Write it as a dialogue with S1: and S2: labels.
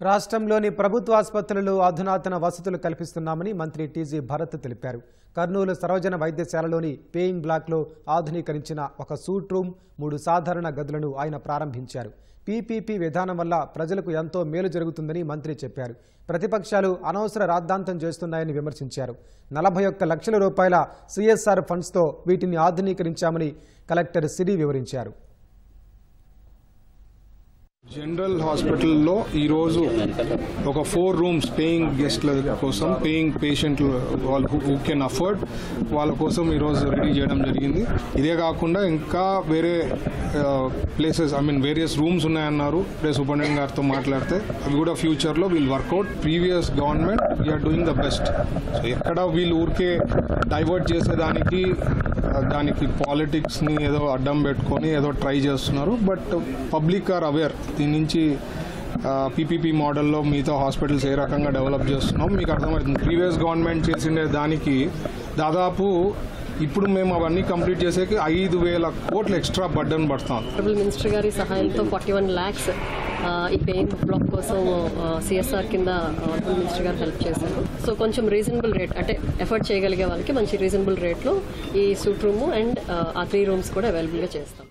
S1: రాష్ట్రంలోని ప్రభుత్వ ఆసుపత్రుల్లో అధునాతన వసతులు కల్పిస్తున్నామని మంత్రి టీజీ భరత్ తెలిపారు. కర్నూలు సర్వజన వైద్యశాలలోని పేయింగ్ బ్లాక్లో ఆధునీకరించిన ఒక సూట్ రూమ్, 3 సాధారణ గదులను ఆయన ప్రారంభించారు. పీపీపీ విధానం వల్ల ప్రజలకు ఎంతో మేలు జరుగుతుందని మంత్రి చెప్పారు. ప్రతిపక్షాలు అనవసర రాద్ధాంతం చేస్తున్నాయని విమర్శించారు. 41 లక్షల రూపాయల సిఎస్ఆర్ ఫండ్స్తో వీటిని ఆధునీకరించామని కలెక్టర్ సిరి వివరించారు.
S2: జనరల్ హాస్పిటల్లో ఈరోజు ఒక 4 రూమ్స్ పేయింగ్ గెస్ట్ల కోసం, పేయింగ్ పేషెంట్లు వాళ్ళు హూ కెన్ అఫోర్డ్ వాళ్ళ కోసం ఈరోజు రెడీ చేయడం జరిగింది. ఇదే కాకుండా ఇంకా వేరే ప్లేసెస్ వేరియస్ రూమ్స్ ఉన్నాయన్నారు. ఇప్పుడే సూపరింటెండెంట్ గారితో మాట్లాడితే అవి కూడా ఫ్యూచర్లో will work out. Previous government we are doing the best. So ఎక్కడ వీళ్ళు ఊరికే డైవర్ట్ చేసేదానికి దానికి పాలిటిక్స్ని ఏదో అడ్డం పెట్టుకొని ఏదో ట్రై చేస్తున్నారు. But public are aware. దీని నుంచి పీపీపీ మోడల్లో మిగతా హాస్పిటల్స్ ఏ రకంగా డెవలప్ చేస్తున్నాం మీకు అర్థమవుతుంది. ప్రీవియస్ గవర్నమెంట్ చేసిండే దానికి దాదాపు ఇప్పుడు మేము అవన్నీ కంప్లీట్ చేసేకి 5,000 కోట్లు ఎక్స్ట్రా బర్డన్ పడతాం.
S3: మినిస్టర్ గారి సహాయంతో 41 lakhs ఈ పేయింగ్ బ్లాక్ కోసం సిఎస్ఆర్ కింద మినిస్టర్ గారు హెల్ప్ చేశారు. సో కొంచెం రీజనబుల్ రేట్, అంటే ఎఫర్ట్ చేయగలిగే వాళ్ళకి మంచి రీజనబుల్ రేట్లో ఈ సూట్ రూమ్ అండ్ ఆ 3 రూమ్స్ కూడా అవైలబుల్గా చేస్తాం.